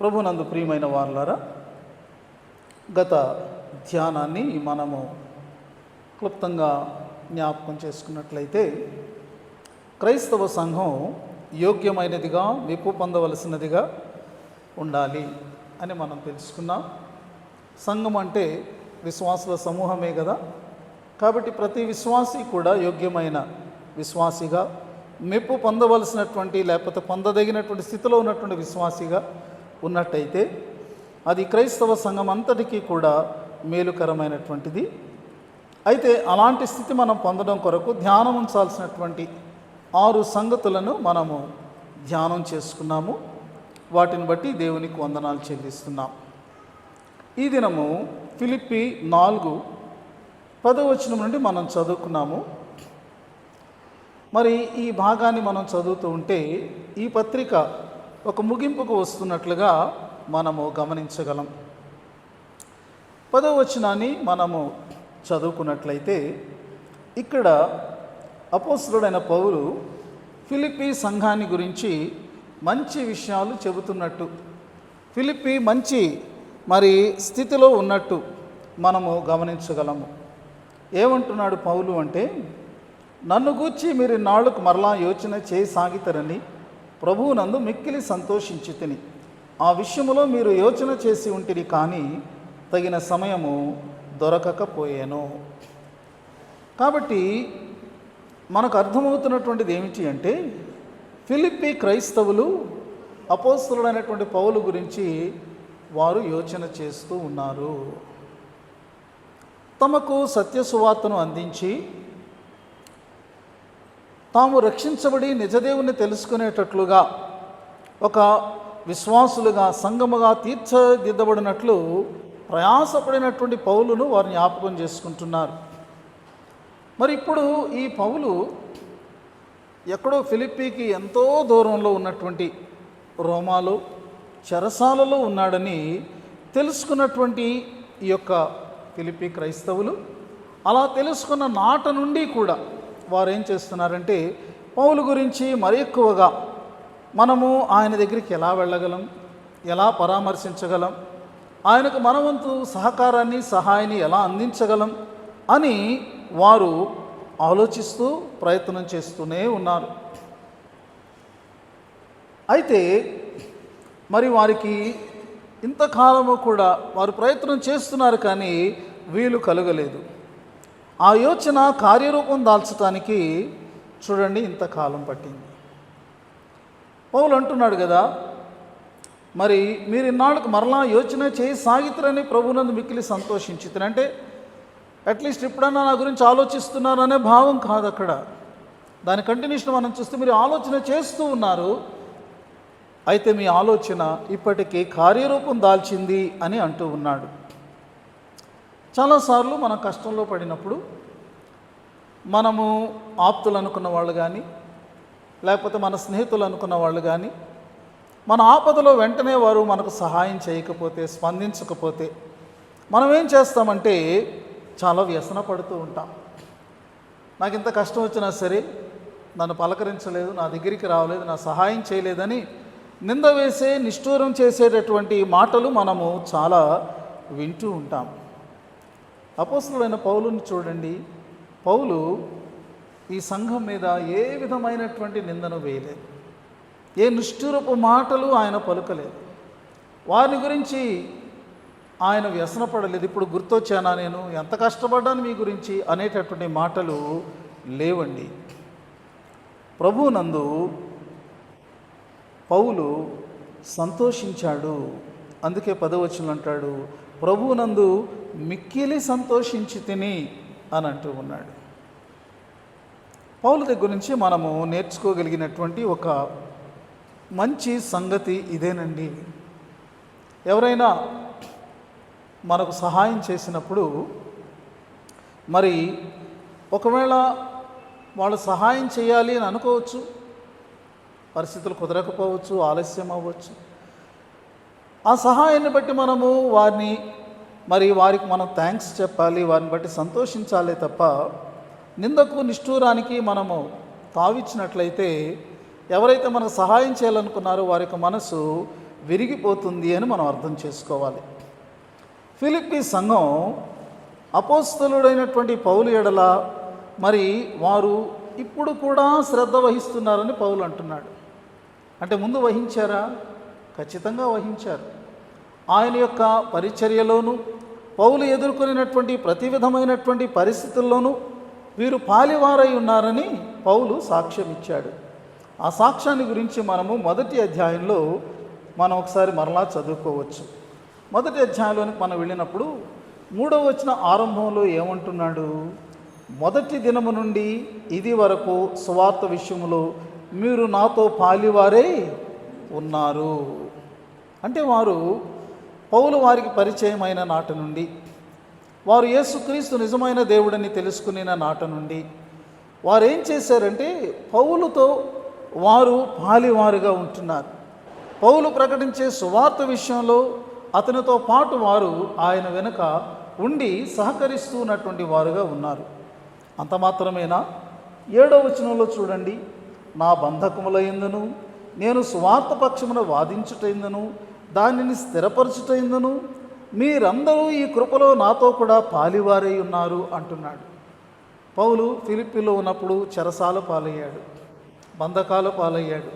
ప్రభునందు ప్రియమైన వారులారా, గత ధ్యానాన్ని మనము క్లుప్తంగా జ్ఞాపకం చేసుకున్నట్లయితే క్రైస్తవ సంఘం యోగ్యమైనదిగా, మెప్పు పొందవలసినదిగా ఉండాలి అని మనం తెలుసుకున్నాం. సంఘం అంటే విశ్వాసుల సమూహమే కదా. కాబట్టి ప్రతి విశ్వాసి కూడా యోగ్యమైన విశ్వాసిగా, మెప్పు పొందవలసినటువంటి లేకపోతే పొందదగినటువంటి స్థితిలో ఉన్నటువంటి విశ్వాసిగా ఉన్నట్టయితే అది క్రైస్తవ సంఘం అంతటికీ కూడా మేలుకరమైనటువంటిది. అయితే అలాంటి స్థితి మనం పొందడం కొరకు ధ్యానం ఉంచాల్సినటువంటి 6 సంగతులను మనము ధ్యానం చేసుకున్నాము. వాటిని బట్టి దేవునికి వందనాలు చెల్లిస్తున్నాం. ఈ దినము ఫిలిప్పీ 4:10 నుండి మనం చదువుకున్నాము. మరి ఈ భాగాన్ని మనం చదువుతూ ఉంటే ఈ పత్రిక ఒక ముగింపుకు వస్తున్నట్లుగా మనము గమనించగలం. 10వ మనము చదువుకున్నట్లయితే ఇక్కడ అపోస్తలుడైన పౌలు ఫిలిప్పీ సంఘాన్ని గురించి మంచి విషయాలు చెబుతున్నట్టు, ఫిలిప్పీ మంచి స్థితిలో ఉన్నట్టు మనము గమనించగలము. ఏమంటున్నాడు పౌలు అంటే, నన్ను గూర్చి మీరు నాళ్ళకు మరలా యోచన చేయసాగితరని ప్రభువునందు మిక్కిలి సంతోషించి తిని, ఆ విషయములో మీరు యోచన చేసి ఉంటిరి, కానీ తగిన సమయము దొరకకపోయాను. కాబట్టి మనకు అర్థమవుతున్నటువంటిది ఏమిటి అంటే, ఫిలిప్పీ క్రైస్తవులు అపోస్తలుడైనటువంటి పౌలు గురించి వారు యోచన చేస్తూ ఉన్నారు. తమకు సత్య సువార్తను అందించి తాము రక్షించబడి నిజదేవుని తెలుసుకునేటట్లుగా ఒక విశ్వాసులుగా, సంఘముగా తీర్చిదిద్దబడినట్లు ప్రయాసపడినటువంటి పౌలును వారు జ్ఞాపకం చేసుకుంటున్నారు. మరి ఇప్పుడు ఈ పౌలు ఎక్కడో ఫిలిప్పీకి ఎంతో దూరంలో ఉన్నటువంటి రోమాలో చెరసాలలో ఉన్నాడని తెలుసుకున్నటువంటి ఈ యొక్క ఫిలిప్పీ క్రైస్తవులు అలా తెలుసుకున్న నాట నుండి కూడా వారు ఏం చేస్తున్నారంటే, పౌలు గురించి మరి ఎక్కువగా మనము ఆయన దగ్గరికి ఎలా వెళ్ళగలం, ఎలా పరామర్శించగలం, ఆయనకు మనవంతు సహకారాన్ని, సహాయాన్ని ఎలా అందించగలం అని వారు ఆలోచిస్తూ ప్రయత్నం చేస్తూనే ఉన్నారు. అయితే మరి వారికి ఇంతకాలము కూడా వారు ప్రయత్నం చేస్తున్నారు, కానీ వీలు కలగలేదు. ఆ యోచన కార్యరూపం దాల్చడానికి చూడండి ఇంతకాలం పట్టింది. పౌలు అంటున్నాడు కదా, మరి మీరు ఇన్నాళ్ళకు మరలా యోచన చేయి సాగితరని ప్రభువునందు మిక్కిలి సంతోషించితరు. అంటే అట్లీస్ట్ ఇప్పుడన్నా నా గురించి ఆలోచిస్తున్నారనే భావం కాదు అక్కడ. దాని కంటిన్యూషన్ మనం చూస్తే మీరు ఆలోచన చేస్తూ ఉన్నారు, అయితే మీ ఆలోచన ఇప్పటికీ కార్యరూపం దాల్చింది అని అంటూ ఉన్నాడు. చాలాసార్లు మనం కష్టంలో పడినప్పుడు మనము ఆప్తులు అనుకున్న వాళ్ళు కానీ, లేకపోతే మన స్నేహితులు అనుకున్న వాళ్ళు కానీ, మన ఆపదలో వెంటనే వారు మనకు సహాయం చేయకపోతే, స్పందించకపోతే మనం ఏం చేస్తామంటే చాలా వ్యసన పడుతూ ఉంటాం. నాకు ఇంత కష్టం వచ్చినా సరే నన్ను పలకరించలేదు, నా దగ్గరికి రావలేదు, నా సహాయం చేయలేదని నింద వేసే, నిష్ఠూరం చేసేటటువంటి మాటలు మనము చాలా వింటూ ఉంటాం. అపోస్తలుడైన పౌలుని చూడండి, పౌలు ఈ సంఘం మీద ఏ విధమైనటువంటి నిందను వేయలేదు, ఏ నిష్ఠూరపు మాటలు ఆయన పలుకలేదు, వారిని గురించి ఆయన వ్యసనపడలేదు. ఇప్పుడు గుర్తొచ్చానా నేను, ఎంత కష్టపడ్డాను మీ గురించి అనేటటువంటి మాటలు లేవండి. ప్రభువునందు పౌలు సంతోషించాడు. అందుకే 10వ అంటాడు, ప్రభువునందు మిక్కిలి సంతోషించి తిని అని అంటూ ఉన్నాడు. పౌలు దగ్గర నుంచి మనము నేర్చుకోగలిగినటువంటి ఒక మంచి సంగతి ఇదేనండి. ఎవరైనా మనకు సహాయం చేసినప్పుడు మరి ఒకవేళ వాళ్ళు సహాయం చేయాలి అని అనుకోవచ్చు, పరిస్థితులు కుదరకపోవచ్చు, ఆలస్యం అవ్వచ్చు. ఆ సహాయాన్ని బట్టి మనము వారికి మనం థ్యాంక్స్ చెప్పాలి, వారిని బట్టి సంతోషించాలి తప్ప నిందకు, నిష్ఠూరానికి మనము తావిచ్చినట్లయితే ఎవరైతే మనకు సహాయం చేయాలనుకున్నారో వారి యొక్క మనసు విరిగిపోతుంది అని మనం అర్థం చేసుకోవాలి. ఫిలిప్పీ సంఘం అపోస్తలుడైనటువంటి పౌలు ఎడల మరి వారు ఇప్పుడు కూడా శ్రద్ధ వహిస్తున్నారని పౌలు అంటున్నాడు. అంటే ముందు వహించారా? ఖచ్చితంగా వహించారు. ఆయన యొక్క పరిచర్యలోనూ పౌలు ఎదుర్కొనినటువంటి ప్రతి విధమైనటువంటి పరిస్థితుల్లోనూ వీరు పాలివారై ఉన్నారని పౌలు సాక్ష్యం ఇచ్చాడు. ఆ సాక్ష్యాన్ని గురించి మనము మొదటి అధ్యాయంలో మనం ఒకసారి మరలా చదువుకోవచ్చు. మొదటి అధ్యాయంలోనికి మనం వెళ్ళినప్పుడు 3వ వచనం ఆరంభంలో ఏమంటున్నాడు? మొదటి దినము నుండి ఇది వరకు సువార్త విషయంలో మీరు నాతో పాలివారై ఉన్నారు. అంటే వారు పౌలు వారికి పరిచయం అయిన నాటి నుండి, వారు యేసుక్రీస్తు నిజమైన దేవుడని తెలుసుకున్న నాటి నుండి వారు ఏం చేశారంటే పౌలుతో వారు పాలివారుగా ఉంటున్నారు. పౌలు ప్రకటించే సువార్త విషయంలో అతనితో పాటు వారు ఆయన వెనుక ఉండి సహకరిస్తూ ఉన్నటువంటి వారుగా ఉన్నారు. అంత మాత్రమేనా? 7వ వచనంలో చూడండి, నా బంధకములయందును నేను సువార్త పక్షమున వాదించుటైందును దానిని స్థిరపరచుటైందును మీరందరూ ఈ కృపలో నాతో కూడా పాలివారై ఉన్నారు అంటున్నాడు. పౌలు ఫిలిప్పీలో ఉన్నప్పుడు చెరసాల పాలయ్యాడు, బంధకాల పాలయ్యాడు.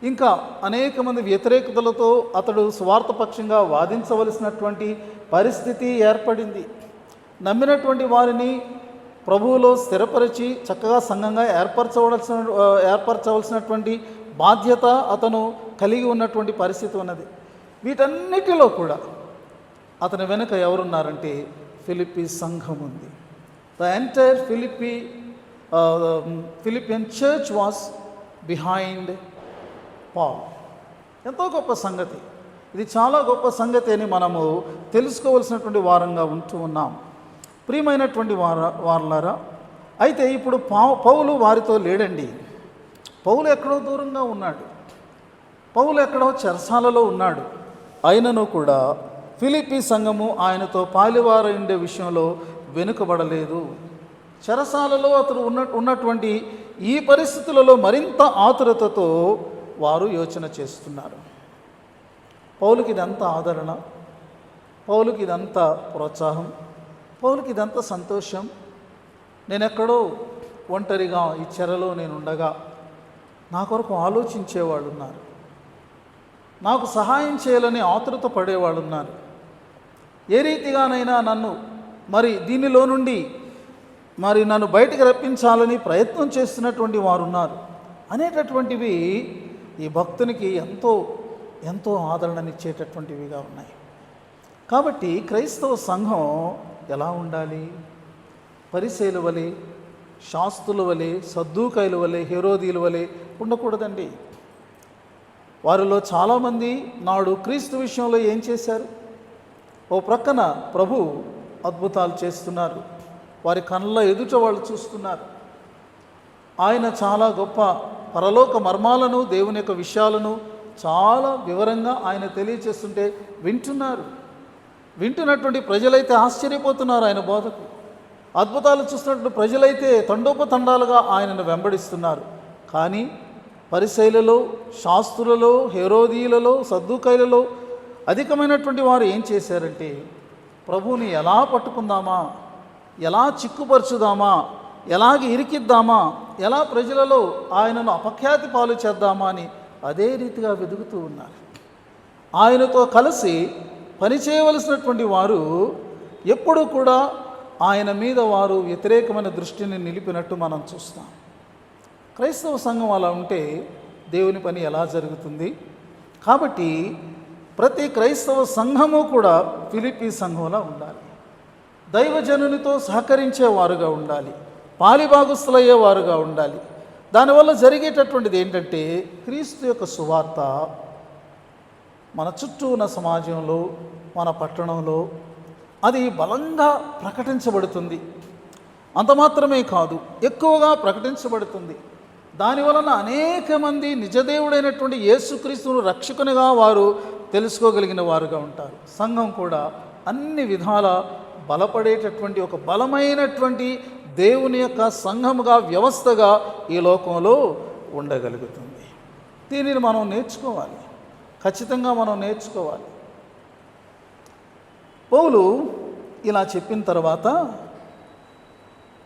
ఇంకా అనేక మంది వ్యతిరేకతలతో అతడు స్వార్థపక్షంగా వాదించవలసినటువంటి పరిస్థితి ఏర్పడింది. నమ్మినటువంటి వారిని ప్రభువులో స్థిరపరిచి చక్కగా సంఘంగా ఏర్పరచవలసినటువంటి బాధ్యత అతను కలిగి ఉన్నటువంటి పరిస్థితి ఉన్నది. వీటన్నిటిలో కూడా అతని వెనుక ఎవరున్నారంటే ఫిలిప్పీ సంఘం ఉంది. The entire Philippian church was behind Paul. ఎంతో గొప్ప సంగతి ఇది, చాలా గొప్ప సంగతి అని మనము తెలుసుకోవలసినటువంటి వారంగా ఉంటూ ఉన్నాం. ప్రియమైనటువంటి వారలారా, అయితే ఇప్పుడు పౌలు వారితో లేడండి. పౌలు ఎక్కడో దూరంగా ఉన్నాడు, పౌలు ఎక్కడో చెరసాలలో ఉన్నాడు. అయినను కూడా ఫిలిప్పీ సంఘము ఆయనతో పాలివారై ఉండే విషయంలో వెనుకబడలేదు. చెరసాలలో అతడు ఉన్నటువంటి ఈ పరిస్థితులలో మరింత ఆతురతతో వారు యోచన చేస్తున్నారు. పౌలుకి ఇదంతా ఆదరణ, పౌలుకి ఇదంతా ప్రోత్సాహం, పౌలుకి ఇదంతా సంతోషం. నేనెక్కడో ఒంటరిగా ఈ చెరలో నేను ఉండగా నా కొరకు ఆలోచించేవాళ్ళు ఉన్నారు, నాకు సహాయం చేయాలని ఆతురత పడేవాళ్ళు ఉన్నారు. ఏ రీతిగానైనా నన్ను మరి దీనిలో నుండి మరి నన్ను బయటికి రప్పించాలని ప్రయత్నం చేస్తున్నటువంటి వారు ఉన్నారు అనేటటువంటివి ఈ భక్తునికి ఎంతో ఎంతో ఆదరణనిచ్చేటటువంటివిగా ఉన్నాయి. కాబట్టి క్రైస్తవ సంఘం ఎలా ఉండాలి? పరిసయ్యుల వలె, శాస్త్రుల వలె, సద్దూకయ్యుల వలె, హెరోదీయుల వలె ఉండకూడదండి. వారిలో చాలామంది నాడు క్రీస్తు విషయంలో ఏం చేశారు? ఓ ప్రక్కన ప్రభు అద్భుతాలు చేస్తున్నారు, వారి కళ్ళ ఎదుట వాళ్ళు చూస్తున్నారు. ఆయన చాలా గొప్ప పరలోక మర్మాలను, దేవుని యొక్క విషయాలను చాలా వివరంగా ఆయన తెలియచేస్తుంటే వింటున్నటువంటి ప్రజలైతే ఆశ్చర్యపోతున్నారు ఆయన బోధకు. అద్భుతాలు చూస్తున్నటువంటి ప్రజలైతే తండోపతండాలుగా ఆయనను వెంబడిస్తున్నారు. కానీ పరిసయ్యులలో, శాస్త్రులలో, హెరోదీయులలో, సద్దూకయ్యులలో అధికమైనటువంటి వారు ఏం చేశారంటే ప్రభువుని ఎలా పట్టుకుందామా, ఎలా చిక్కుపరచుదామా, ఎలాగ ఇరికిద్దామా, ఎలా ప్రజలలో ఆయనను అపఖ్యాతి పాలు చేద్దామా అని అదే రీతిగా వెతుకుతూ ఉన్నారు. ఆయనతో కలిసి పనిచేయవలసినటువంటి వారు ఎప్పుడూ కూడా ఆయన మీద వారు వ్యతిరేకమైన దృష్టిని నిలిపినట్టు మనం చూస్తాం. క్రైస్తవ సంఘం అలా ఉంటే దేవుని పని ఎలా జరుగుతుంది? కాబట్టి ప్రతి క్రైస్తవ సంఘము కూడా ఫిలిప్పీ సంఘంలా ఉండాలి, దైవజనునితో సహకరించేవారుగా ఉండాలి, పాలిభాగస్తులయ్యేవారుగా ఉండాలి. దానివల్ల జరిగేటటువంటిది ఏంటంటే క్రీస్తు యొక్క సువార్త మన చుట్టూ ఉన్న సమాజంలో, మన పట్టణంలో అది బలంగా ప్రకటించబడుతుంది. అంత మాత్రమే కాదు, ఎక్కువగా ప్రకటించబడుతుంది. దానివలన అనేక మంది నిజదేవుడైనటువంటి యేసుక్రీస్తును రక్షకునిగా వారు తెలుసుకోగలిగిన వారుగా ఉంటారు. సంఘం కూడా అన్ని విధాల బలపడేటటువంటి ఒక బలమైనటువంటి దేవుని యొక్క సంఘముగా, వ్యవస్థగా ఈ లోకంలో ఉండగలుగుతుంది. దీనిని మనం నేర్చుకోవాలి. ఖచ్చితంగా మనం నేర్చుకోవాలి. పౌలు ఇలా చెప్పిన తర్వాత,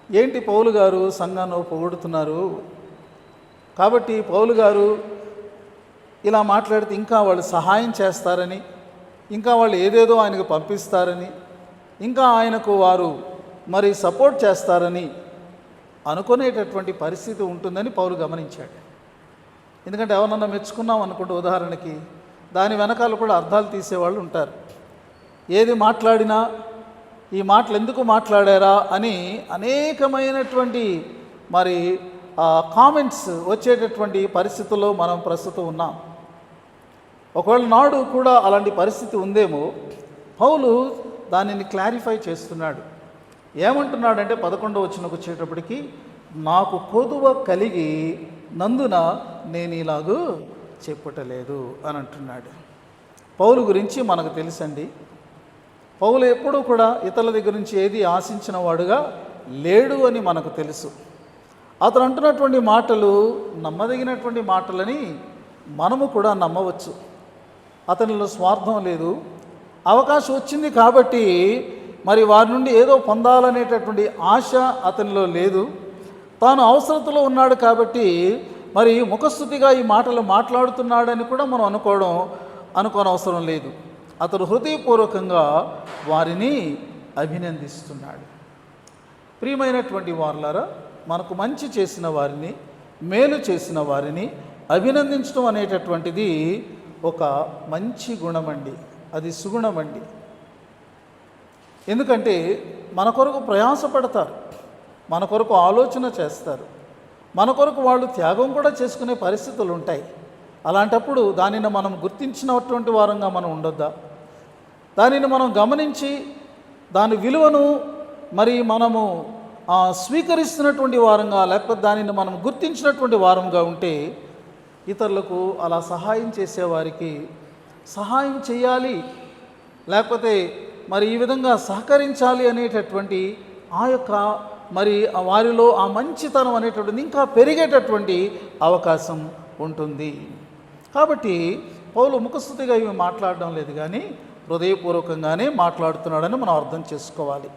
ఏంటి పౌలు గారు సంఘాన్ని పొగుడుతున్నారు, కాబట్టి పౌలు గారు ఇలా మాట్లాడితే ఇంకా వాళ్ళు సహాయం చేస్తారని, ఇంకా వాళ్ళు ఏదేదో ఆయనకు పంపిస్తారని, ఇంకా ఆయనకు వారు మరి సపోర్ట్ చేస్తారని అనుకునేటటువంటి పరిస్థితి ఉంటుందని పౌలు గమనించాడు. ఎందుకంటే ఎవరన్నా మెచ్చుకున్నాం అనుకుంటే ఉదాహరణకి, దాని వెనకాల కూడా అర్థాలు తీసేవాళ్ళు ఉంటారు. ఏది మాట్లాడినా ఈ మాటలు ఎందుకు మాట్లాడారా అని అనేకమైనటువంటి మరి కామెంట్స్ వచ్చేటటువంటి పరిస్థితుల్లో మనం ప్రస్తుతం ఉన్నాం. ఒకవేళ నాడు కూడా అలాంటి పరిస్థితి ఉందేమో. పౌలు దానిని క్లారిఫై చేస్తున్నాడు. ఏమంటున్నాడంటే 11వ వచనంకు వచ్చేటప్పటికి, నాకు కొదువ కలిగి నందున నేను ఇలాగూ చెప్పుటలేదు అని అంటున్నాడు. పౌలు గురించి మనకు తెలుసండి. పౌలు ఎప్పుడూ కూడా ఇతరుల దగ్గర నుంచి ఏది ఆశించిన వాడుగా లేడు అని మనకు తెలుసు. అతను అంటున్నటువంటి మాటలు నమ్మదగినటువంటి మాటలని మనము కూడా నమ్మవచ్చు. అతనిలో స్వార్థం లేదు. అవకాశం వచ్చింది కాబట్టి మరి వారి నుండి ఏదో పొందాలనేటటువంటి ఆశ అతనిలో లేదు. తాను అవసరతలో ఉన్నాడు కాబట్టి మరి ముఖస్తుతిగా ఈ మాటలు మాట్లాడుతున్నాడని కూడా మనం అనుకోనవసరం లేదు. అతడు హృదయపూర్వకంగా వారిని అభినందిస్తున్నాడు. ప్రియమైనటువంటి వారులారా, మనకు మంచి చేసిన వారిని, మేలు చేసిన వారిని అభినందించడం అనేటటువంటిది ఒక మంచి గుణమండి, అది సుగుణమండి. ఎందుకంటే మన కొరకు ప్రయాసపడతారు, మన కొరకు ఆలోచన చేస్తారు, మన కొరకు వాళ్ళు త్యాగం కూడా చేసుకునే పరిస్థితులు ఉంటాయి. అలాంటప్పుడు దానిని మనం గుర్తించినటువంటి వారంగా మనం ఉండొద్దా? దానిని మనం గమనించి దాని విలువను మరి మనము స్వీకరిస్తున్నటువంటి వారంగా, లేకపోతే దానిని మనం గుర్తించినటువంటి వారంగా ఉంటే ఇతరులకు అలా సహాయం చేసేవారికి సహాయం చేయాలి, లేకపోతే మరి ఈ విధంగా సహకరించాలి అనేటటువంటి ఆ యొక్క మరి వారిలో ఆ మంచితనం అనేటటువంటిది ఇంకా పెరిగేటటువంటి అవకాశం ఉంటుంది. కాబట్టి పౌలు ముఖస్తుతిగా ఇవి మాట్లాడడం లేదు, కానీ హృదయపూర్వకంగానే మాట్లాడుతున్నాడని మనం అర్థం చేసుకోవాలి.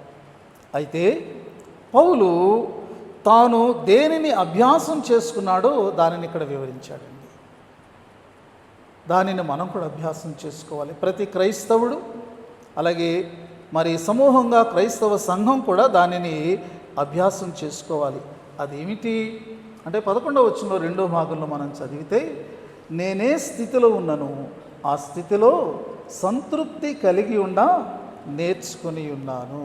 అయితే పౌలు తాను దేనిని అభ్యాసం చేసుకున్నాడో దానిని ఇక్కడ వివరించాడండి. దానిని మనం కూడా అభ్యాసం చేసుకోవాలి. ప్రతి క్రైస్తవుడు, అలాగే మరి సమూహంగా క్రైస్తవ సంఘం కూడా దానిని అభ్యాసం చేసుకోవాలి. అదేమిటి అంటే 11వ వచనంలో 2వ భాగంలో మనం చదివితే, నేనే స్థితిలో ఉన్నాను, ఆ స్థితిలో సంతృప్తి కలిగి నేర్చుకుని ఉన్నాను.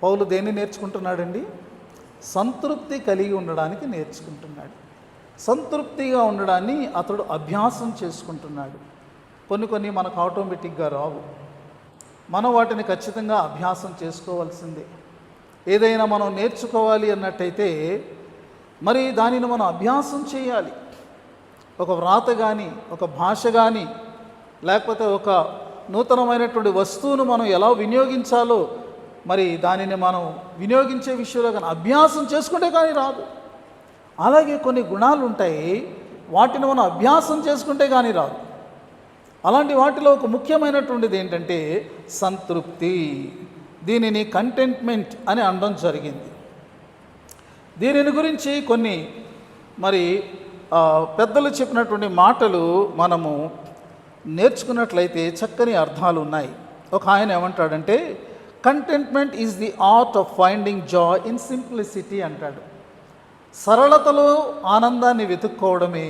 పౌలు దేన్ని నేర్చుకుంటున్నాడండి? సంతృప్తి కలిగి ఉండడానికి నేర్చుకుంటున్నాడు. సంతృప్తిగా ఉండడాన్ని అతడు అభ్యాసం చేసుకుంటున్నాడు. కొన్ని మనకు ఆటోమేటిక్గా రావు, మనం వాటిని ఖచ్చితంగా అభ్యాసం చేసుకోవాల్సిందే. ఏదైనా మనం నేర్చుకోవాలి అన్నట్టయితే మరి దానిని మనం అభ్యాసం చేయాలి. ఒక వ్రాత కానీ, ఒక భాష కానీ, లేకపోతే ఒక నూతనమైనటువంటి వస్తువును మనం ఎలా వినియోగించాలో మరి దానిని మనం వినియోగించే విషయంలో కానీ అభ్యాసం చేసుకుంటే కానీ రాదు. అలాగే కొన్ని గుణాలు ఉంటాయి, వాటిని మనం అభ్యాసం చేసుకుంటే కానీ రాదు. అలాంటి వాటిలో ఒక ముఖ్యమైనటువంటిది ఏంటంటే సంతృప్తి. దీనిని కంటెంట్మెంట్ అని అనడం జరిగింది. దీనిని గురించి కొన్ని మరి పెద్దలు చెప్పినటువంటి మాటలు మనము నేర్చుకున్నట్లయితే చక్కని అర్థాలు ఉన్నాయి. ఒక ఆయన ఏమంటాడంటే, contentment is the art of finding Joy in simplicity అంటాడు. సరళతలో ఆనందాన్ని వెతుక్కోవడమే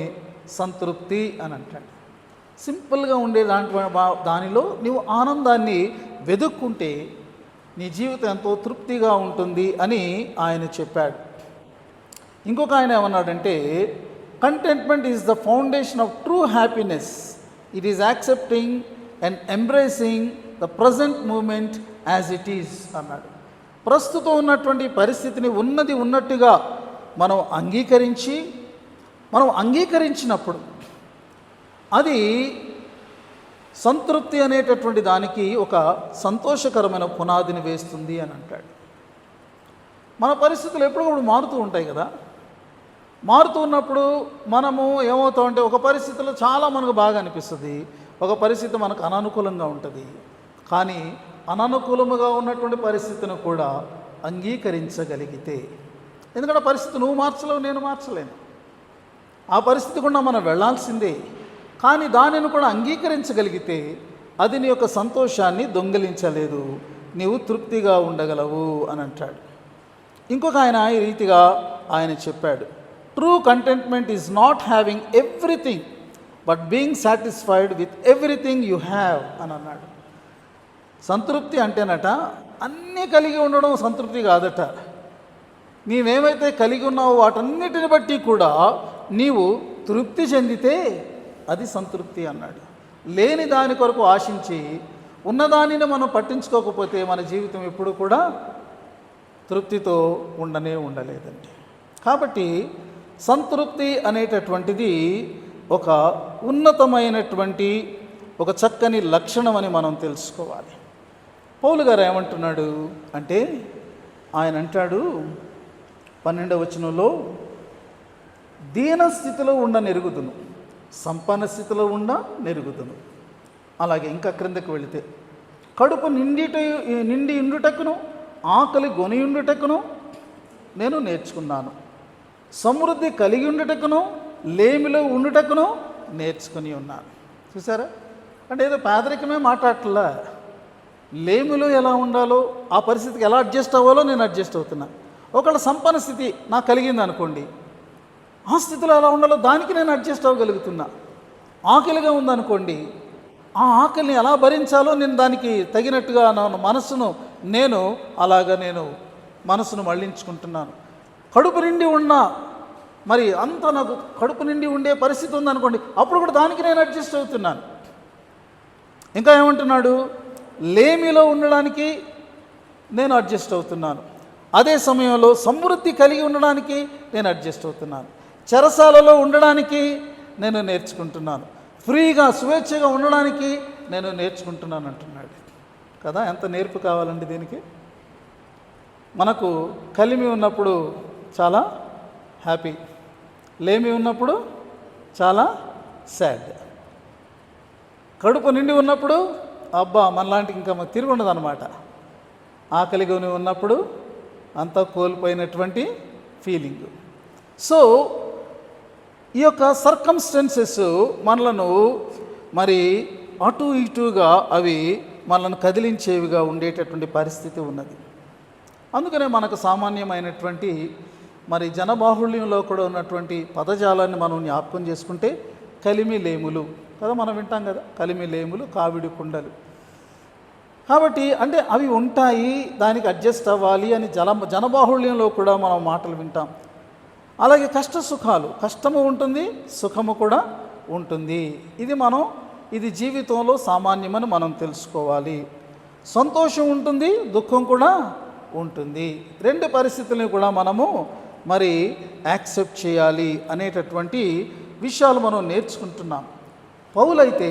సంతృప్తి అని అంటాడు. సింపుల్గా ఉండే దానిలో నీవు ఆనందాన్ని వెతుక్కుంటే నీ జీవితం ఎంతో తృప్తిగా ఉంటుంది అని ఆయన చెప్పాడు. ఇంకొక ఆయన ఏమన్నాడంటే, contentment is the foundation of true happiness. It is accepting and embracing the present moment as it is అన్నాడు. ప్రస్తుతం ఉన్నటువంటి పరిస్థితిని ఉన్నట్టుగా మనం అంగీకరించినప్పుడు అది సంతృప్తి అనేటటువంటి దానికి ఒక సంతోషకరమైన పునాదిని వేస్తుంది అని అంటాడు. మన పరిస్థితులు ఎప్పుడప్పుడు మారుతూ ఉంటాయి కదా. మారుతూ ఉన్నప్పుడు మనము ఏమవుతామంటే ఒక పరిస్థితిలో చాలా మనకు బాగా అనిపిస్తుంది, ఒక పరిస్థితి మనకు అననుకూలంగా ఉంటుంది. కానీ అననుకూలముగా ఉన్నటువంటి పరిస్థితిని కూడా అంగీకరించగలిగితే, ఎందుకంటే పరిస్థితి నువ్వు మార్చలేవు, నేను మార్చలేను, ఆ పరిస్థితి కూడా మనం వెళ్ళాల్సిందే. కానీ దానిని కూడా అంగీకరించగలిగితే అది నీ యొక్క సంతోషాన్ని దొంగిలించలేదు, నీవు తృప్తిగా ఉండగలవు అని అంటాడు. ఇంకొక ఆయన ఈ రీతిగా ఆయన చెప్పాడు, true contentment is not having everything but being satisfied with everything you have అని అన్నాడు. సంతృప్తి అంటేనట అన్నీ కలిగి ఉండడం సంతృప్తి కాదట. నీవేమైతే కలిగి ఉన్నావో వాటన్నిటిని బట్టి కూడా నీవు తృప్తి చెందితే అది సంతృప్తి అన్నాడు. లేని దాని కొరకు ఆశించి ఉన్నదానిని మనం పట్టించుకోకపోతే మన జీవితం ఎప్పుడు కూడా తృప్తితో ఉండలేదండి. కాబట్టి సంతృప్తి అనేటటువంటిది ఒక ఉన్నతమైనటువంటి ఒక చక్కని లక్షణం అని మనం తెలుసుకోవాలి. పౌలు గారు ఏమంటున్నాడు అంటే, ఆయన అంటాడు 12వ వచనంలో, దీనస్థితిలో నెరుగుదును, సంపన్న స్థితిలో నెరుగుదును. అలాగే ఇంకా క్రిందకు వెళితే, కడుపు నిండి ఉండుటకును ఆకలి గొనియుండుటకును నేను నేర్చుకున్నాను, సమృద్ధి కలిగి ఉండుటకును లేమిలో ఉండుటకును నేర్చుకుని ఉన్నాను. చూసారా, అంటే ఏదో పేదరికమే మాట్లాడట్లా, లేమిలో ఎలా ఉండాలో ఆ పరిస్థితికి ఎలా అడ్జస్ట్ అవ్వాలో నేను అడ్జస్ట్ అవుతున్నా. ఒకవేళ సంపన్న స్థితి నాకు కలిగింది అనుకోండి, ఆ స్థితిలో ఎలా ఉండాలో దానికి నేను అడ్జస్ట్ అవ్వగలుగుతున్నా. ఆకలిగా ఉందనుకోండి, ఆ ఆకలిని ఎలా భరించాలో నేను దానికి తగినట్టుగా నా మనసును నేను మనసును మళ్ళించుకుంటున్నాను. కడుపు నిండి ఉన్నా మరి అంత నాకు కడుపు నిండి ఉండే పరిస్థితి ఉందనుకోండి, అప్పుడు కూడా దానికి నేను అడ్జస్ట్ అవుతున్నాను. ఇంకా ఏమంటున్నాడు, లేమిలో ఉండడానికి నేను అడ్జస్ట్ అవుతున్నాను, అదే సమయంలో సమృద్ధి కలిగి ఉండడానికి నేను అడ్జస్ట్ అవుతున్నాను, చెరసాలలో ఉండడానికి నేను నేర్చుకుంటున్నాను, ఫ్రీగా స్వేచ్ఛగా ఉండడానికి నేను నేర్చుకుంటున్నాను అంటున్నాడు కదా. ఎంత నేర్పు కావాలండి దీనికి. మనకు కలిమి ఉన్నప్పుడు చాలా హ్యాపీ, లేమి ఉన్నప్పుడు చాలా సాడ్, కడుపు నిండి ఉన్నప్పుడు అబ్బా మనలాంటి ఇంకా తిరిగి ఉండదు అనమాట, ఆకలిగా ఉన్నప్పుడు అంతా కోల్పోయినటువంటి ఫీలింగ్. సో ఈ యొక్క సర్కమ్స్టెన్సెస్ మనలను మరి అటు ఇటుగా అవి మనల్ని కదిలించేవిగా ఉండేటటువంటి పరిస్థితి ఉన్నది. అందుకనే మనకు సామాన్యమైనటువంటి మరి జనబాహుళ్యంలో కూడా ఉన్నటువంటి పదజాలాన్ని మనం జ్ఞాపకం చేసుకుంటే, కలిమి లేములు కదా మనం వింటాం కదా, కలిమి లేములు కావిడి కుండలు. కాబట్టి అంటే అవి ఉంటాయి, దానికి అడ్జస్ట్ అవ్వాలి అని జనబాహుళ్యంలో కూడా మనం మాటలు వింటాం. అలాగే కష్ట సుఖాలు, కష్టము ఉంటుంది, సుఖము కూడా ఉంటుంది. ఇది జీవితంలో సామాన్యమని మనం తెలుసుకోవాలి. సంతోషం ఉంటుంది, దుఃఖం కూడా ఉంటుంది. రెండు పరిస్థితులను కూడా మనము మరి యాక్సెప్ట్ చేయాలి అనేటటువంటి విషయాలు మనం నేర్చుకుంటున్నాం. పౌలైతే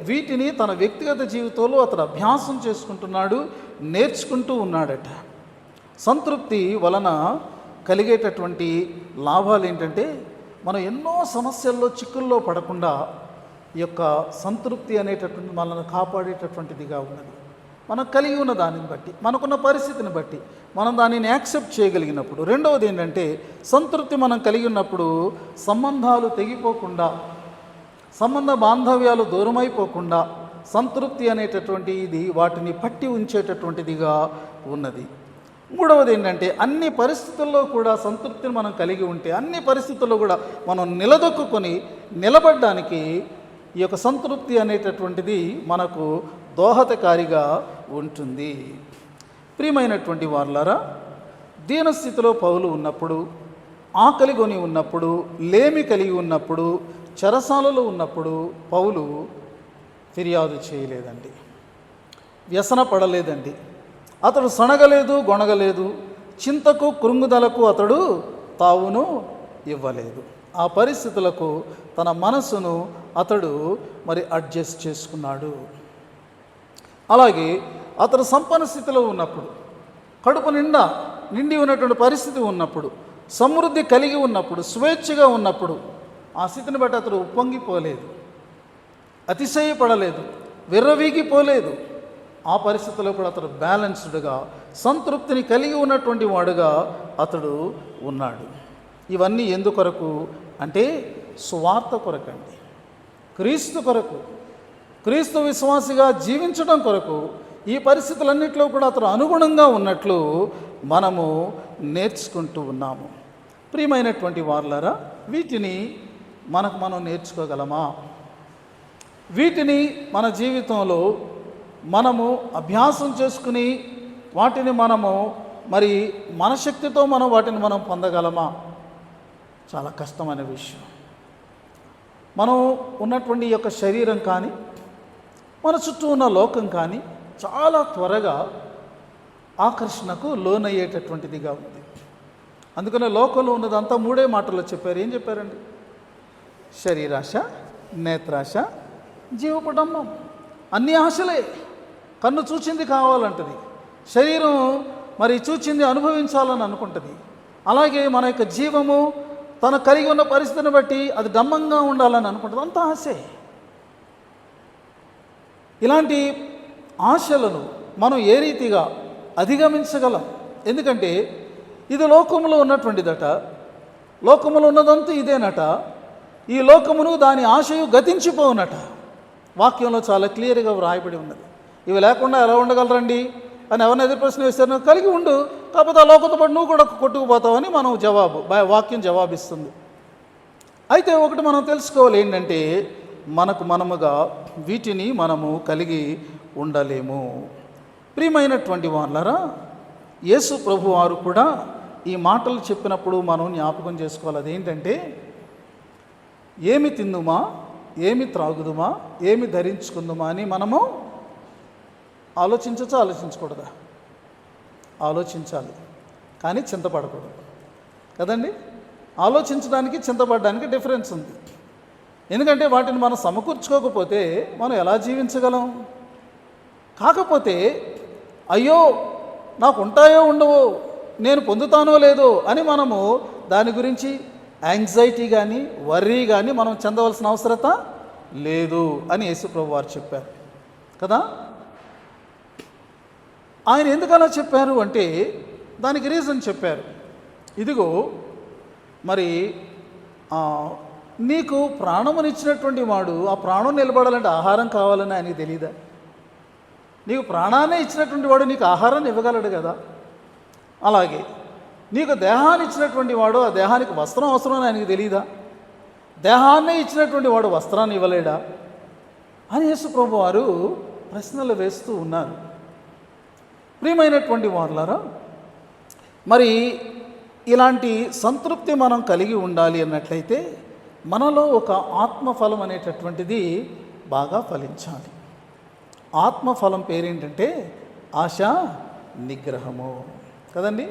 వీటిని తన వ్యక్తిగత జీవితంలో అతను అభ్యాసం చేసుకుంటున్నాడు, నేర్చుకుంటూ ఉన్నాడట. సంతృప్తి వలన కలిగేటటువంటి లాభాలు ఏంటంటే, మనం ఎన్నో సమస్యల్లో చిక్కుల్లో పడకుండా ఈ యొక్క సంతృప్తి అనేటటువంటి మనల్ని కాపాడేటటువంటిదిగా ఉన్నది. మనం కలిగి ఉన్న దానిని బట్టి, మనకున్న పరిస్థితిని బట్టి మనం దానిని యాక్సెప్ట్ చేయగలిగినప్పుడు. రెండవది ఏంటంటే, సంతృప్తి మనం కలిగి ఉన్నప్పుడు సంబంధాలు తెగిపోకుండా, సంబంధ బాంధవ్యాలు దూరమైపోకుండా సంతృప్తి అనేటటువంటి ఇది వాటిని పట్టి ఉంచేటటువంటిదిగా ఉన్నది. మూడవది ఏంటంటే, అన్ని పరిస్థితుల్లో కూడా సంతృప్తిని మనం కలిగి ఉంటే, అన్ని పరిస్థితుల్లో కూడా మనం నిలదొక్కుని నిలబడడానికి ఈ యొక్క సంతృప్తి అనేటటువంటిది మనకు దోహదకారిగా ఉంటుంది. ప్రియమైనటువంటి వారులారా, దీనస్థితిలో పౌలు ఉన్నప్పుడు, ఆకలి కొని ఉన్నప్పుడు, లేమి కలిగి ఉన్నప్పుడు, చెరసాలలో ఉన్నప్పుడు పౌలు ఫిర్యాదు చేయలేదండి, వ్యసన పడలేదండి, అతడు సణగలేదు, గొణగలేదు, చింతకు కృంగుదలకు అతడు తావును ఇవ్వలేదు. ఆ పరిస్థితులకు తన మనసును అతడు మరి అడ్జస్ట్ చేసుకున్నాడు. అలాగే అతడు సంపన్న స్థితిలో ఉన్నప్పుడు, కడుపు నిండి ఉన్నటువంటి పరిస్థితి ఉన్నప్పుడు, సమృద్ధి కలిగి ఉన్నప్పుడు, స్వేచ్ఛగా ఉన్నప్పుడు ఆ స్థితిని బట్టి అతడు ఉప్పొంగిపోలేదు, అతిశయపడలేదు, విర్రవీగిపోలేదు. ఆ పరిస్థితుల్లో కూడా అతడు బ్యాలెన్స్డ్గా, సంతృప్తిని కలిగి ఉన్నటువంటి వాడుగా అతడు ఉన్నాడు. ఇవన్నీ ఎందుకొరకు అంటే సువార్త కొరకండి, క్రీస్తు కొరకు, క్రీస్తు విశ్వాసిగా జీవించడం కొరకు. ఈ పరిస్థితులన్నింటిలో కూడా అతడు అనుగుణంగా ఉన్నట్లు మనము నేర్చుకుంటూ ఉన్నాము. ప్రియమైనటువంటి వారులారా, వీటిని మనం నేర్చుకోగలమా? వీటిని మన జీవితంలో మనము అభ్యాసం చేసుకుని వాటిని మనము మన శక్తితో వాటిని మనం పొందగలమా? చాలా కష్టమైన విషయం. మనం ఉన్నటువంటి ఈ యొక్క శరీరం కానీ, మన చుట్టూ ఉన్న లోకం కానీ చాలా త్వరగా ఆకర్షణకు లోనయ్యేటటువంటిదిగా ఉంది. అందుకనే లోకంలో ఉన్నదంతా 3 మాటల్లో చెప్పారు. ఏం చెప్పారండి? శరీరాశ, నేత్రాశ, జీవపడంబం. అన్ని ఆశలే. కన్ను చూచింది కావాలంటది, శరీరం చూచింది అనుభవించాలని అనుకుంటుంది. అలాగే మన యొక్క జీవము తను కలిగి ఉన్న పరిస్థితిని బట్టి అది డంబంగా ఉండాలని అనుకుంటుంది. అంత ఆశే. ఇలాంటి ఆశలను మనం ఏ రీతిగా అధిగమించగలం? ఎందుకంటే ఇది లోకములో ఉన్నటువంటిదట, లోకములో ఉన్నదంతా ఇదేనట, ఈ లోకమును దాని ఆశయు గతించిపోవునట. వాక్యంలో చాలా క్లియర్గా వ్రాయబడి ఉన్నది. ఇవి లేకుండా ఎలా ఉండగలరండి అని ఎవరిని ఎదురు ప్రశ్న వేస్తారు. కలిగి ఉండు, కాకపోతే ఆ లోకంతో పాటు నువ్వు కూడా కొట్టుకుపోతావని మనం వాక్యం జవాబిస్తుంది. అయితే ఒకటి మనం తెలుసుకోవాలి, ఏంటంటే మనముగా వీటిని మనము కలిగి ఉండలేము. ప్రియమైనటువంటి వాళ్ళరా, యేసు ప్రభు వారు కూడా ఈ మాటలు చెప్పినప్పుడు మనం జ్ఞాపకం చేసుకోవాలి. అదేంటంటే, ఏమి తిందుమా, ఏమి త్రాగుదుమా, ఏమి ధరించుకుందుమా అని మనము ఆలోచించకూడదా? ఆలోచించాలి, కానీ చింతపడకూడదు కదండి. ఆలోచించడానికి చింతపడడానికి డిఫరెన్స్ ఉంది. ఎందుకంటే వాటిని మనం సమకూర్చుకోకపోతే మనం ఎలా జీవించగలం? కాకపోతే అయ్యో నాకు ఉంటాయో ఉండవో, నేను పొందుతానో లేదో అని మనము దాని గురించి యాంగ్జైటీ కానీ వర్రీ కానీ మనం చెందవలసిన అవసరత లేదు అని యేసుప్రభు వారు చెప్పారు కదా. ఆయన ఎందుకలా చెప్పారు అంటే దానికి రీజన్ చెప్పారు. ఇదిగో నీకు ప్రాణమునిచ్చినటువంటి వాడు, ఆ ప్రాణం నిలబడాలంటే ఆహారం కావాలని ఆయనకి తెలీదా? నీకు ప్రాణాన్నే ఇచ్చినటువంటి వాడు నీకు ఆహారాన్ని ఇవ్వగలడు కదా. అలాగే నీకు దేహాన్ని ఇచ్చినటువంటి వాడు, ఆ దేహానికి వస్త్రం అవసరం అని ఆయనకి తెలీదా? దేహాన్నే ఇచ్చినటువంటి వాడు వస్త్రాన్ని ఇవ్వలేడా అని యేసుప్రభు వారు ప్రశ్నలు వేస్తూ ఉన్నారు. ప్రియమైనటువంటి వారులారా, ఇలాంటి సంతృప్తి మనం కలిగి ఉండాలి అన్నట్లయితే మనలో ఒక ఆత్మఫలం అనేటటువంటిది బాగా ఫలించాలి. ఆత్మఫలం పేరేంటంటే ఆశ నిగ్రహము కదండి.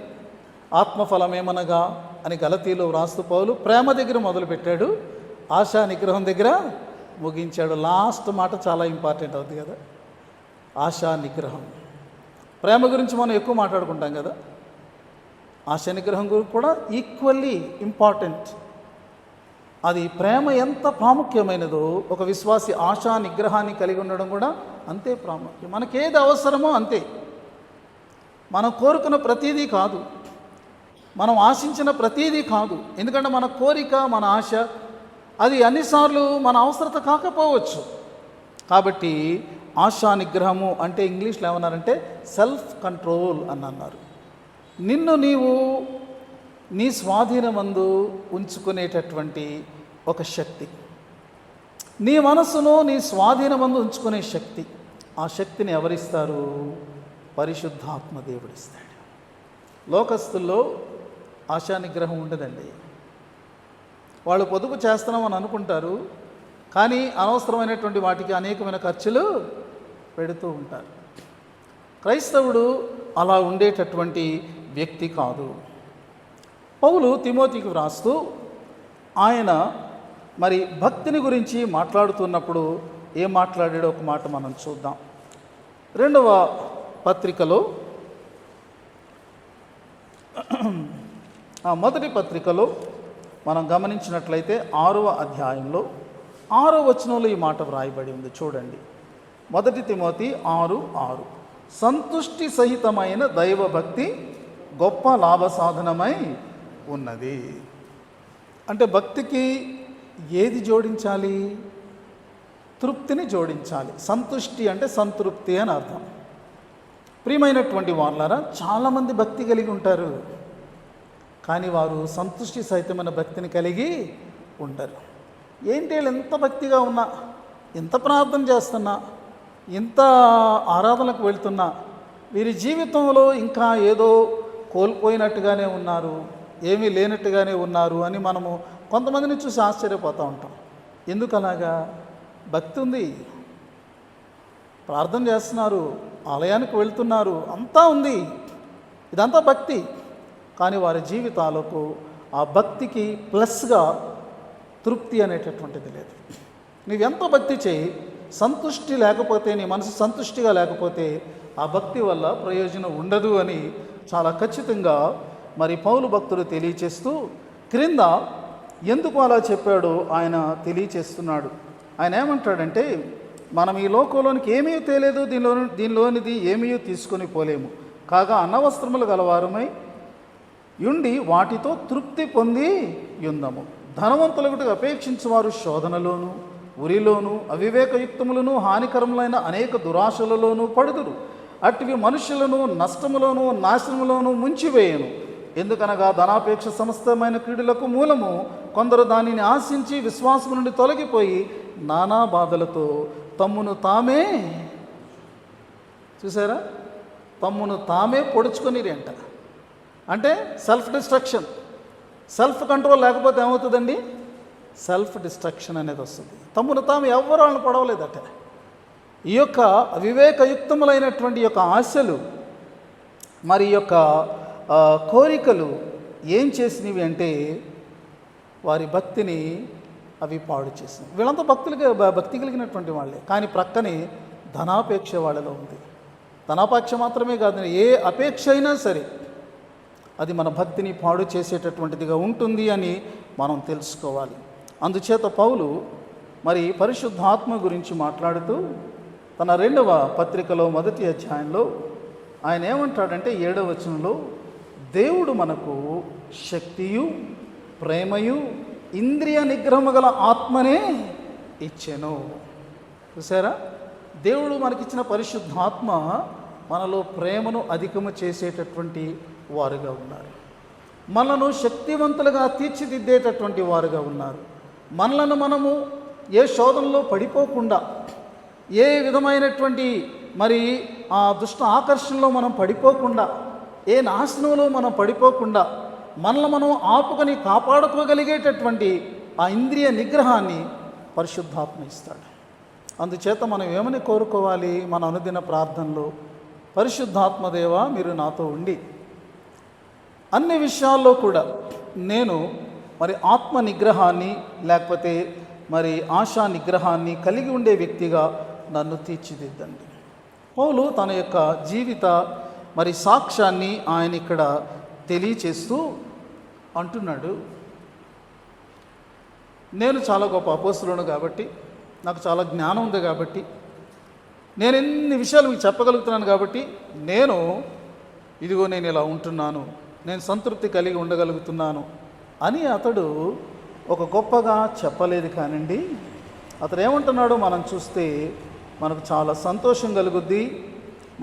ఆత్మఫలం ఏమనగా అని గలతీలో వ్రాస్తూ పౌలు ప్రేమ దగ్గర మొదలుపెట్టాడు, ఆశా నిగ్రహం దగ్గర ముగించాడు. లాస్ట్ మాట చాలా ఇంపార్టెంట్ అవుతుంది కదా, ఆశా నిగ్రహం. ప్రేమ గురించి మనం ఎక్కువ మాట్లాడుకుంటాం కదా, ఆశా నిగ్రహం గురించి కూడా ఈక్వల్లీ ఇంపార్టెంట్. అది ప్రేమ ఎంత ప్రాముఖ్యమైనదో ఒక విశ్వాసి ఆశా నిగ్రహాన్ని కలిగి ఉండడం కూడా అంతే ప్రాముఖ్యం. మనకేది అవసరమో అంతే. మనం కోరుకున్న ప్రతీదీ కాదు, మనం ఆశించిన ప్రతీదీ కాదు. ఎందుకంటే మన కోరిక, మన ఆశ అది అన్నిసార్లు మన అవసరత కాకపోవచ్చు. కాబట్టి ఆశా నిగ్రహము అంటే ఇంగ్లీష్లో ఏమన్నారంటే సెల్ఫ్ కంట్రోల్ అని అన్నారు. నిన్ను నీవు నీ స్వాధీనమందు ఉంచుకునేటటువంటి ఒక శక్తి, నీ మనస్సును నీ స్వాధీనమందు ఉంచుకునే శక్తి. ఆ శక్తిని ఎవరిస్తారు? పరిశుద్ధాత్మ దేవుడిస్తాడు. లోకస్తుల్లో ఆశా నిగ్రహం ఉండదండి. వాళ్ళు పొదుపు చేస్తున్నామని అనుకుంటారు, కానీ అనవసరమైనటువంటి వాటికి అనేకమైన ఖర్చులు పెడుతూ ఉంటారు. క్రైస్తవుడు అలా ఉండేటటువంటి వ్యక్తి కాదు. పౌలు తిమోతికి వ్రాస్తూ ఆయన భక్తిని గురించి మాట్లాడుతున్నప్పుడు ఏం మాట్లాడాడో ఒక మాట మనం చూద్దాం. 2వ పత్రికలో ఆ మొదటి పత్రికలో మనం గమనించినట్లయితే 6వ అధ్యాయంలో 6వ వచనంలో ఈ మాట వ్రాయబడి ఉంది. చూడండి, 1 తిమోతి 6:6. సంతుష్టి సహితమైన దైవభక్తి గొప్ప లాభ సాధనమై ఉన్నది. అంటే భక్తికి ఏది జోడించాలి? తృప్తిని జోడించాలి. సంతుష్టి అంటే సంతృప్తి అని అర్థం. ప్రియమైనటువంటి వాళ్ళారా, చాలామంది భక్తి కలిగి ఉంటారు, కానీ వారు సంతుష్టి సహితమైన భక్తిని కలిగి ఉండరు. ఏంటి వీళ్ళు ఎంత భక్తిగా ఉన్నా, ఎంత ప్రార్థన చేస్తున్నా, ఎంత ఆరాధనకు వెళ్తున్నా, వీరి జీవితంలో ఇంకా ఏదో కోల్పోయినట్టుగానే ఉన్నారు, ఏమీ లేనట్టుగానే ఉన్నారు అని మనము కొంతమందిని చూసి ఆశ్చర్యపోతూ ఉంటాం. ఎందుకు అలాగా? భక్తి ఉంది, ప్రార్థన చేస్తున్నారు, ఆలయానికి వెళ్తున్నారు, అంతా ఉంది, ఇదంతా భక్తి. కానీ వారి జీవితాలకు ఆ భక్తికి ప్లస్గా తృప్తి అనేటటువంటిది లేదు. నీవెంతో భక్తి చేయి, సంతుష్టి లేకపోతే, నీ మనసు సంతుష్టిగా లేకపోతే ఆ భక్తి వల్ల ప్రయోజనం ఉండదు అని చాలా ఖచ్చితంగా మరి పౌలు భక్తుడు తెలియచేస్తూ క్రింద ఎందుకు అలా చెప్పాడో ఆయన తెలియచేస్తున్నాడు. ఆయన ఏమంటాడంటే, మనం ఈ లోకంలోనికి ఏమీ తేలేదు, దీనిలోనిది ఏమీ తీసుకొని పోలేము, కాగా అన్నవస్త్రములు గలవారమై యుండి వాటితో తృప్తి పొంది యుందము. ధనవంతులకు అపేక్షించేవారు శోధనలోను, ఉరిలోను, అవివేకయుక్తములను, హానికరములైన అనేక దురాశలలోనూ పడుదురు. అటువి మనుషులను నష్టములోను నాశనములోను ముంచివేయను. ఎందుకనగా ధనాపేక్ష సమస్తమైన క్రీడలకు మూలము. కొందరు దానిని ఆశించి విశ్వాసం నుండి తొలగిపోయి నానా బాధలతో తమ్మును తామే, చూసారా, తమ్మును తామే పొడుచుకొనిరి అంట. అంటే సెల్ఫ్ డిస్ట్రక్షన్, సెల్ఫ్ కంట్రోల్ లేకపోతే ఏమవుతుందండి? సెల్ఫ్ డిస్ట్రక్షన్ అనేది వస్తుంది. తమ్మును తాము ఎవరు వాళ్ళని పడవలేదట. ఈ యొక్క వివేకయుక్తములైనటువంటి యొక్క ఆశలు, మరి యొక్క కోరికలు ఏం చేసినవి అంటే వారి భక్తిని అవి పాడు చేసినవి. వీళ్ళంతా భక్తి కలిగినటువంటి వాళ్ళే, కానీ ప్రక్కనే ధనాపేక్ష వాళ్ళలో ఉంది. ధనాపేక్ష మాత్రమే కాదు, ఏ అపేక్ష అయినా సరే అది మన భక్తిని పాడు చేసేటటువంటిదిగా ఉంటుంది అని మనం తెలుసుకోవాలి. అందుచేత పౌలు మరి పరిశుద్ధాత్మ గురించి మాట్లాడుతూ తన 2వ పత్రికలో 1వ అధ్యాయంలో ఆయన ఏమంటాడంటే 7వ వచనంలో, దేవుడు మనకు శక్తియు ప్రేమయు ఇంద్రియ నిగ్రహము గల ఆత్మనే ఇచ్చెను. చూసారా, దేవుడు మనకిచ్చిన పరిశుద్ధాత్మ మనలో ప్రేమను అధికము చేసేటటువంటి వారుగా ఉన్నారు. మనలను శక్తివంతులుగా తీర్చిదిద్దేటటువంటి వారుగా ఉన్నారు. మనలను మనము ఏ శోధనలో పడిపోకుండా, ఏ విధమైనటువంటి మరి ఆ దుష్ట ఆకర్షణలో మనం పడిపోకుండా, ఏ నాశనంలో మనం పడిపోకుండా మనల్ని మనం ఆపుకొని కాపాడుకోగలిగేటటువంటి ఆ ఇంద్రియ నిగ్రహాన్ని పరిశుద్ధాత్మ ఇస్తాడు. అందుచేత మనం ఏమని కోరుకోవాలి? మన అనుదిన ప్రార్థనలో, పరిశుద్ధాత్మదేవా మీరు నాతో ఉండి అన్ని విషయాల్లో కూడా నేను మరి ఆత్మ నిగ్రహాన్ని లేకపోతే మరి ఆశా నిగ్రహాన్ని కలిగి ఉండే వ్యక్తిగా నన్ను తీర్చిదిద్దండి. పౌలు తన యొక్క జీవిత మరి సాక్ష్యాన్ని ఆయన ఇక్కడ తెలియచేస్తూ అంటున్నాడు, నేను చాలా గొప్ప అపోస్తులను కాబట్టి, నాకు చాలా జ్ఞానం ఉంది కాబట్టి, నేను ఎన్ని విషయాలు మీకు చెప్పగలుగుతున్నాను కాబట్టి నేను ఇలా ఉంటున్నాను, నేను సంతృప్తి కలిగి ఉండగలుగుతున్నాను అని అతడు ఒక గొప్పగా చెప్పలేదు. కానండి, అతడు ఏమంటున్నాడో మనం చూస్తే మనకు చాలా సంతోషం కలుగుద్ది,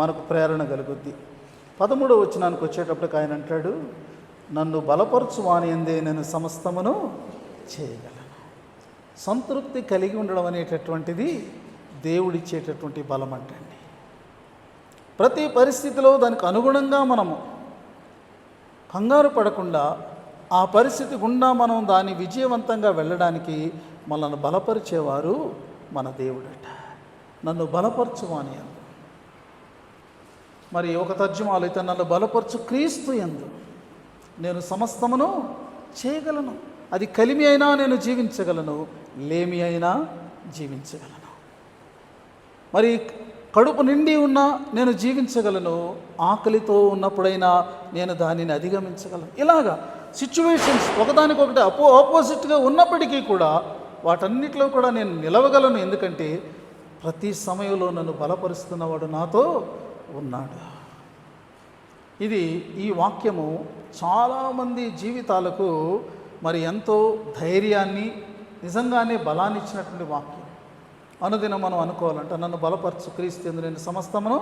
మనకు ప్రేరణ కలుగుద్ది. 13వ వచనానికి వచ్చేటప్పటికి ఆయన అంటాడు, నన్ను బలపరచువాని యందే నేను సమస్తమును చేయగలను. సంతృప్తి కలిగి ఉండడం అనేటటువంటిది దేవుడిచ్చేటటువంటి బలం అంటండి. ప్రతి పరిస్థితిలో దానికి అనుగుణంగా మనము కంగారు పడకుండా ఆ పరిస్థితి గుండా మనం దాన్ని విజయవంతంగా వెళ్ళడానికి మనల్ని బలపరిచేవారు మన దేవుడట. నన్ను బలపరచువాని యందు, మరి ఒక తర్జుమాలో అయితే నన్ను బలపరచు క్రీస్తు యందు నేను సమస్తమును చేయగలను. అది కలిమి అయినా నేను జీవించగలను, లేమి అయినా జీవించగలను. మరి కడుపు నిండి ఉన్నా నేను జీవించగలను, ఆకలితో ఉన్నప్పుడైనా నేను దానిని అధిగమించగలను. ఇలాగా సిచ్యువేషన్స్ ఒకదానికొకటి ఆపోజిట్గా ఉన్నప్పటికీ కూడా వాటన్నిటిలో కూడా నేను నిలవగలను. ఎందుకంటే ప్రతి సమయంలో నన్ను బలపరుస్తున్నవాడు నాతో ఉన్నాడు. ఈ వాక్యము చాలామంది జీవితాలకు మరి ఎంతో ధైర్యాన్ని, నిజంగానే బలాన్ని ఇచ్చినటువంటి వాక్యం. అనుదినం మనం అనుకోవాలంట, నన్ను బలపరచు క్రీస్తు యందు నేను సమస్తమును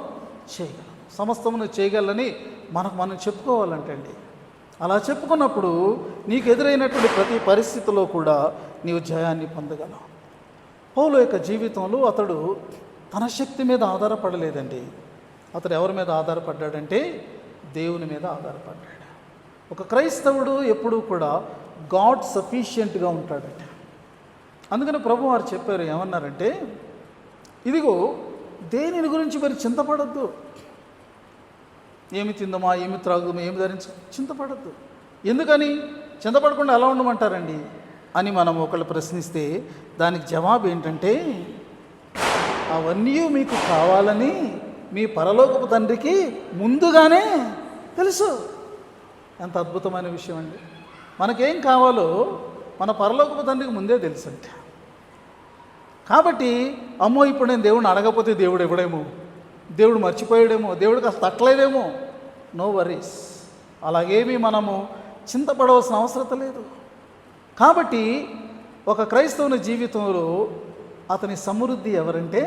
చేయగలను, సమస్తమును చేయగలని మనం చెప్పుకోవాలంటండి. అలా చెప్పుకున్నప్పుడు నీకు ఎదురైనటువంటి ప్రతి పరిస్థితిలో కూడా నీవు జయాన్ని పొందగలవు. పౌలు యొక్క జీవితంలో అతడు తన శక్తి మీద ఆధారపడలేదండి. అతడు ఎవరి మీద ఆధారపడ్డాడంటే దేవుని మీద ఆధారపడ్డాడు. ఒక క్రైస్తవుడు ఎప్పుడూ కూడా గాడ్ సఫిషియెంట్గా ఉంటాడట. అందుకని ప్రభు వారు చెప్పారు, ఏమన్నారంటే, ఇదిగో దేనిని గురించి మరి చింతపడద్దు, ఏమి తిందమా, ఏమి త్రాగుదమా, ఏమి చింతపడద్దు. ఎందుకని చింతపడకుండా ఎలా ఉండమంటారండి అని మనం ఒకళ్ళు ప్రశ్నిస్తే దానికి జవాబు ఏంటంటే, అవన్నీ మీకు కావాలని మీ పరలోకపు తండ్రికి ముందుగానే తెలుసు. ఎంత అద్భుతమైన విషయం అండి. మనకేం కావాలో మన పరలోకపు తండ్రికి ముందే తెలుసు అంటే. కాబట్టి అమ్మో ఇప్పుడు నేను దేవుడిని అడగకపోతే దేవుడు ఇవ్వడేమో, దేవుడు మర్చిపోయాడేమో, దేవుడికి అసలు తట్టలేదేమో, నో వరీస్. అలాగేమీ మనము చింతపడవలసిన అవసరం లేదు. కాబట్టి ఒక క్రైస్తవుని జీవితంలో అతని సమృద్ధి ఎవరంటే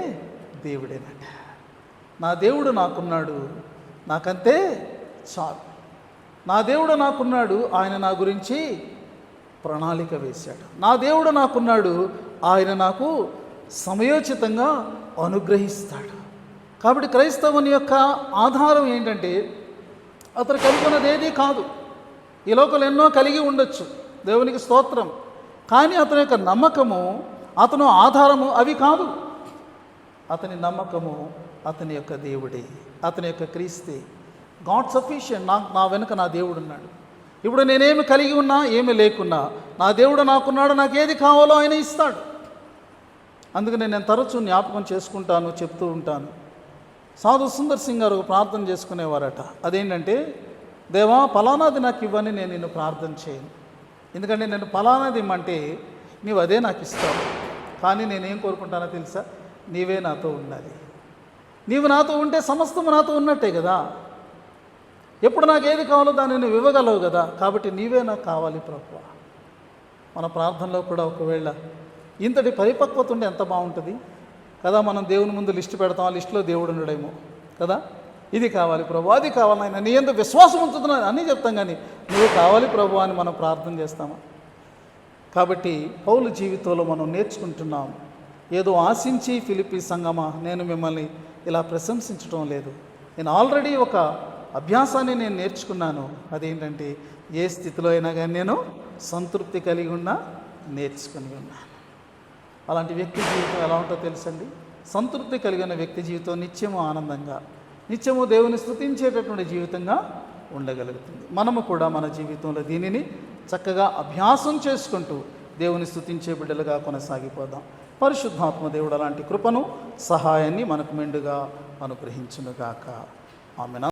దేవుడేనండి. నా దేవుడు నాకున్నాడు, నాకంతే చాలు. నా దేవుడు నాకున్నాడు, ఆయన నా గురించి ప్రణాళిక వేశాడు. నా దేవుడు నాకున్నాడు, ఆయన నాకు సమయోచితంగా అనుగ్రహిస్తాడు. కాబట్టి క్రైస్తవుని యొక్క ఆధారం ఏంటంటే, అతను కనుగొన్నది ఏదీ కాదు. ఈ లోకంలో ఎన్నో కలిగి ఉండొచ్చు, దేవునికి స్తోత్రం. కానీ అతని యొక్క నమ్మకము, అతను ఆధారము అవి కాదు. అతని నమ్మకము అతని యొక్క దేవుడే, అతని యొక్క క్రీస్తే. God sufficient. నా వెనుక నా దేవుడు ఉన్నాడు. ఇప్పుడు నేనేమి కలిగి ఉన్నా, ఏమి లేకున్నా నా దేవుడు నాకున్నాడు, నాకు ఏది కావాలో ఆయన ఇస్తాడు. అందుకని నేను తరచూ జ్ఞాపకం చేసుకుంటాను, చెప్తూ ఉంటాను. సాధు సుందర్ సింగ్ గారు ఒక ప్రార్థన చేసుకునేవారట. అదేంటంటే, దేవా ఫలానాది నాకు ఇవ్వని నేను నిన్ను ప్రార్థన చేయను. ఎందుకంటే నేను ఫలానాది ఇమ్మంటే నీవు అదే నాకు ఇస్తావు. కానీ నేనేం కోరుకుంటానో తెలుసా, నీవే నాతో ఉండాలి. నీవు నాతో ఉంటే సమస్తము నాతో ఉన్నట్టే కదా. ఎప్పుడు నాకు ఏది కావాలో దాన్ని నువ్వు ఇవ్వగలవు కదా. కాబట్టి నీవే నాకు కావాలి ప్రభువా. మన ప్రార్థనలో కూడా ఒకవేళ ఇంతటి పరిపక్వత ఉంటే ఎంత బాగుంటుంది కదా. మనం దేవుని ముందు లిస్టు పెడతాం, ఆ లిస్టులో దేవుడు ఉండడేమో కదా. ఇది కావాలి ప్రభు, అది కావాలి నాయన, నీ ఎందుకు విశ్వాసం ఉంచుతున్నాను అన్నీ చెప్తాం, కానీ నువ్వు కావాలి ప్రభు అని మనం ప్రార్థన చేస్తామా? కాబట్టి పౌలు జీవితంలో మనం నేర్చుకుంటున్నాం. ఏదో ఆశించి ఫిలిప్పీ సంగమా నేను మిమ్మల్ని ఇలా ప్రశంసించడం లేదు. నేను ఆల్రెడీ ఒక అభ్యాసాన్ని నేను నేర్చుకున్నాను. అదేంటంటే, ఏ స్థితిలో అయినా కానీ నేను సంతృప్తి కలిగి ఉన్నా నేర్చుకుని ఉన్నాను. అలాంటి వ్యక్తి జీవితం ఎలా ఉంటుందో తెలుసండి. సంతృప్తి కలిగిన వ్యక్తి జీవితం నిత్యము ఆనందంగా, నిత్యము దేవుని స్తుతించేటటువంటి జీవితంగా ఉండగలుగుతుంది. మనము కూడా మన జీవితంలో దీనిని చక్కగా అభ్యాసం చేసుకుంటూ దేవుని స్తుతించే బిడ్డలుగా కొనసాగిపోదాం. పరిశుద్ధాత్మ దేవుడు అలాంటి కృపను, సహాయాన్ని మనకు మెండుగా అనుగ్రహించునుగాక. ఆమేన్.